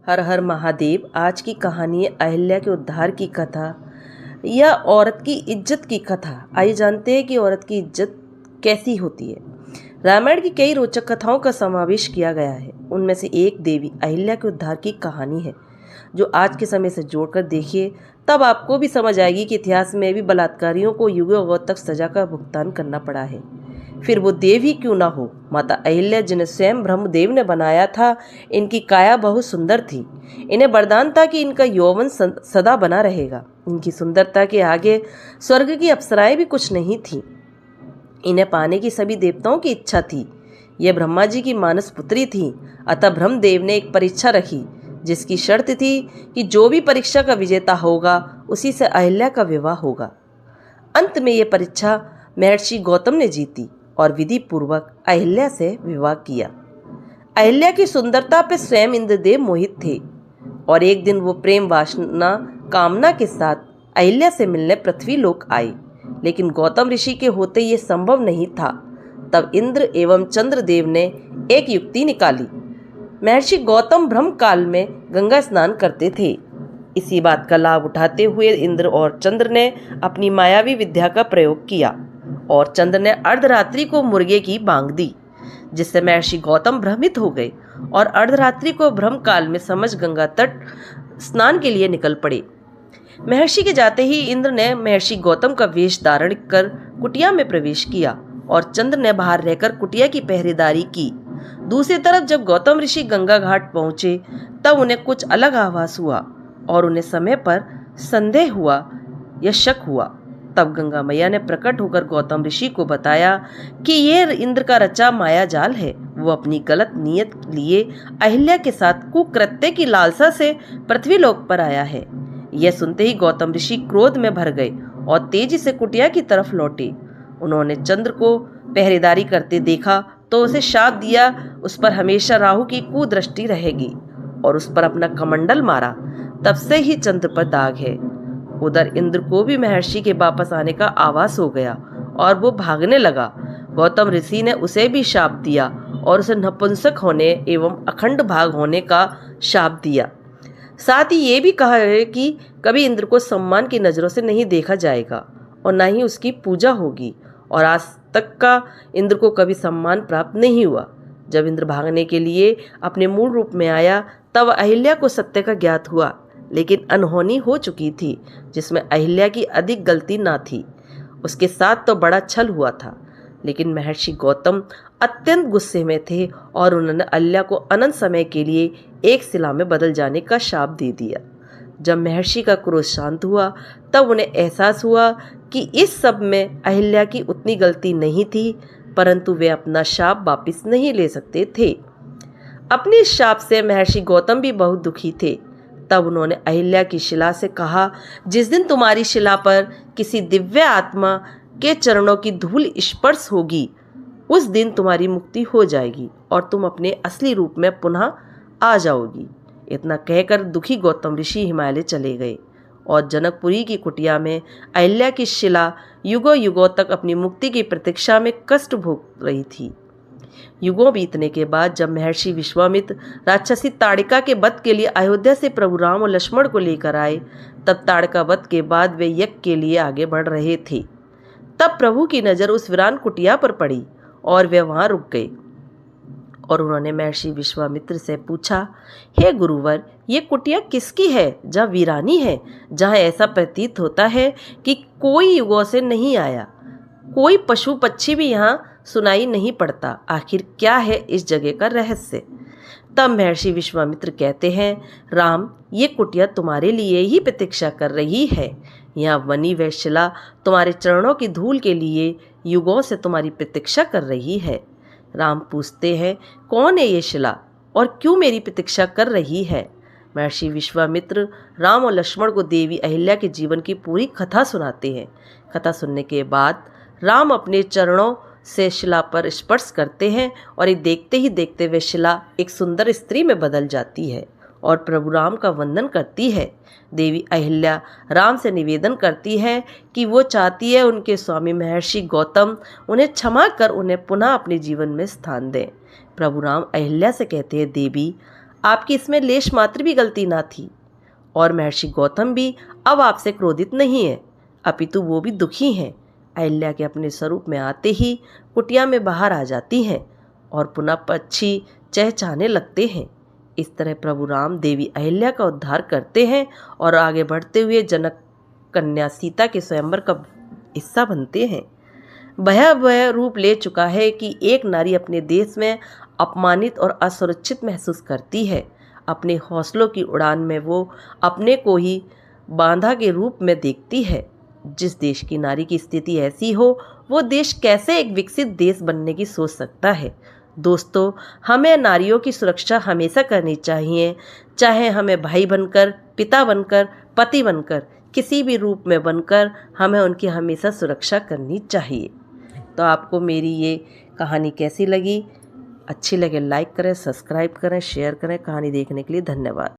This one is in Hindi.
हर हर महादेव। आज की कहानी है अहिल्या के उद्धार की कथा या औरत की इज्जत की कथा। आइए जानते हैं कि औरत की इज्जत कैसी होती है। रामायण की कई रोचक कथाओं का समावेश किया गया है। उनमें से एक देवी अहिल्या के उद्धार की कहानी है, जो आज के समय से जोड़कर देखिए तब आपको भी समझ आएगी कि इतिहास में भी बलात्कारियों को युगों तक सजा का भुगतान करना पड़ा है। फिर वो देव ही क्यों ना हो, माता अहिल्या जिन्हें स्वयं ब्रह्मदेव ने बनाया था। इनकी काया बहुत सुंदर थी। इन्हें वरदान था कि इनका यौवन सदा बना रहेगा। इनकी सुंदरता के आगे स्वर्ग की अप्सराएं भी कुछ नहीं थीं। इन्हें पाने की सभी देवताओं की इच्छा थी। यह ब्रह्मा जी की मानस पुत्री थी। अतः ब्रह्मदेव ने एक परीक्षा रखी, जिसकी शर्त थी कि जो भी परीक्षा का विजेता होगा उसी से अहिल्या का विवाह होगा। अंत में यह परीक्षा महर्षि गौतम ने जीती और विधि पूर्वक अहिल्या से विवाह किया। अहिल्या की सुंदरता पे स्वयं इंद्रदेव मोहित थे और एक दिन वो प्रेम वासना कामना के साथ अहिल्या से मिलने पृथ्वी लोक आए। लेकिन गौतम ऋषि के होते ये संभव नहीं था। तब इंद्र एवं चंद्रदेव ने एक युक्ति निकाली। महर्षि गौतम ब्रह्म काल में गंगा स्नान करते थे। इसी बात का लाभ उठाते हुए इंद्र और चंद्र ने अपनी मायावी विद्या का प्रयोग किया और चंद्र ने अर्धरात्रि को मुर्गे की बांग दी, जिससे महर्षि गौतम भ्रमित हो गए और अर्धरात्रि को ब्रह्म काल में समझ गंगा तट स्नान के लिए निकल पड़े। महर्षि के जाते ही इंद्र ने महर्षि गौतम का वेश धारण कर कुटिया में प्रवेश किया और चंद्र ने बाहर रहकर कुटिया की पहरेदारी की। दूसरी तरफ जब गौतम ऋषि गंगा घाट पहुंचे तब उन्हें कुछ अलग आभास हुआ और उन्हें समय पर संदेह हुआ या शक हुआ। तब गंगा मैया ने प्रकट होकर गौतम ऋषि को बताया कि ये इंद्र का रचा माया जाल है। वो अपनी गलत नीयत लिए अहिल्या के साथ कुकृत्य की लालसा से पृथ्वी लोक पर आया है। यह सुनते ही गौतम ऋषि क्रोध में भर गए और तेजी से कुटिया की तरफ लौटे। उन्होंने चंद्र को पहरेदारी करते देखा तो उसे शाप दिया, उस पर हमेशा राहु की कुदृष्टि रहेगी, और उस पर अपना कमंडल मारा। तब से ही चंद्र पर दाग है। उधर इंद्र को भी महर्षि के वापस आने का आभास हो गया और वो भागने लगा। गौतम ऋषि ने उसे भी शाप दिया और उसे नपुंसक होने एवं अखंड भाग होने का शाप दिया। साथ ही ये भी कहा है कि कभी इंद्र को सम्मान की नज़रों से नहीं देखा जाएगा और न ही उसकी पूजा होगी, और आज तक का इंद्र को कभी सम्मान प्राप्त नहीं हुआ। जब इंद्र भागने के लिए अपने मूल रूप में आया तब अहिल्या को सत्य का ज्ञात हुआ, लेकिन अनहोनी हो चुकी थी, जिसमें अहिल्या की अधिक गलती ना थी। उसके साथ तो बड़ा छल हुआ था। लेकिन महर्षि गौतम अत्यंत गुस्से में थे और उन्होंने अहिल्या को अनंत समय के लिए एक शिला में बदल जाने का शाप दे दिया। जब महर्षि का क्रोध शांत हुआ तब उन्हें एहसास हुआ कि इस सब में अहिल्या की उतनी गलती नहीं थी, परंतु वे अपना शाप वापिस नहीं ले सकते थे। अपने शाप से महर्षि गौतम भी बहुत दुखी थे। तब उन्होंने अहिल्या की शिला से कहा, जिस दिन तुम्हारी शिला पर किसी दिव्य आत्मा के चरणों की धूल स्पर्श होगी, उस दिन तुम्हारी मुक्ति हो जाएगी और तुम अपने असली रूप में पुनः आ जाओगी। इतना कहकर दुखी गौतम ऋषि हिमालय चले गए और जनकपुरी की कुटिया में अहिल्या की शिला युगों युगों तक अपनी मुक्ति की प्रतीक्षा में कष्ट भोग रही थी। युगों बीतने के बाद जब महर्षि विश्वामित्र राक्षसी ताड़िका के वध के लिए अयोध्या से प्रभु राम और लक्ष्मण को लेकर आए, तब ताड़िका वध के बाद वे यज्ञ के लिए आगे बढ़ रहे थे। तब प्रभु की नज़र उस वीरान कुटिया पर पड़ी और वे वहां रुक गए और उन्होंने महर्षि विश्वामित्र से पूछा, हे गुरुवर, ये कुटिया किसकी है जहाँ वीरानी है, जहाँ ऐसा प्रतीत होता है कि कोई युगों से नहीं आया, कोई पशु पक्षी भी यहाँ सुनाई नहीं पड़ता। आखिर क्या है इस जगह का रहस्य? तब महर्षि विश्वामित्र कहते हैं, राम, ये कुटिया तुम्हारे लिए ही प्रतीक्षा कर रही है। यहाँ बनी वह शिला तुम्हारे चरणों की धूल के लिए युगों से तुम्हारी प्रतीक्षा कर रही है। राम पूछते हैं, कौन है ये शिला और क्यों मेरी प्रतीक्षा कर रही है? महर्षि विश्वामित्र राम और लक्ष्मण को देवी अहिल्या के जीवन की पूरी कथा सुनाते हैं। कथा सुनने के बाद राम अपने चरणों से शिला पर स्पर्श करते हैं और एक देखते ही देखते वे शिला एक सुंदर स्त्री में बदल जाती है और प्रभु राम का वंदन करती है। देवी अहिल्या राम से निवेदन करती है कि वो चाहती है उनके स्वामी महर्षि गौतम उन्हें क्षमा कर उन्हें पुनः अपने जीवन में स्थान दें। प्रभु राम अहिल्या से कहते हैं, देवी, आपकी इसमें लेश मात्र भी गलती ना थी। और महर्षि गौतम भी अब आपसे क्रोधित नहीं है, अपितु वो भी दुखी हैं। अहिल्या के अपने स्वरूप में आते ही कुटिया में बाहर आ जाती हैं और पुनः पक्षी चहचहाने लगते हैं। इस तरह प्रभु राम देवी अहिल्या का उद्धार करते हैं और आगे बढ़ते हुए जनक कन्या सीता के स्वयंवर का हिस्सा बनते हैं। भयावह रूप ले चुका है कि एक नारी अपने देश में अपमानित और असुरक्षित महसूस करती है। अपने हौसलों की उड़ान में वो अपने को ही बांधा के रूप में देखती है। जिस देश की नारी की स्थिति ऐसी हो, वो देश कैसे एक विकसित देश बनने की सोच सकता है। दोस्तों, हमें नारियों की सुरक्षा हमेशा करनी चाहिए, चाहे हमें भाई बनकर, पिता बनकर, पति बनकर, किसी भी रूप में बनकर हमें उनकी हमेशा सुरक्षा करनी चाहिए। तो आपको मेरी ये कहानी कैसी लगी? अच्छी लगे लाइक करें, सब्सक्राइब करें, शेयर करें। कहानी देखने के लिए धन्यवाद।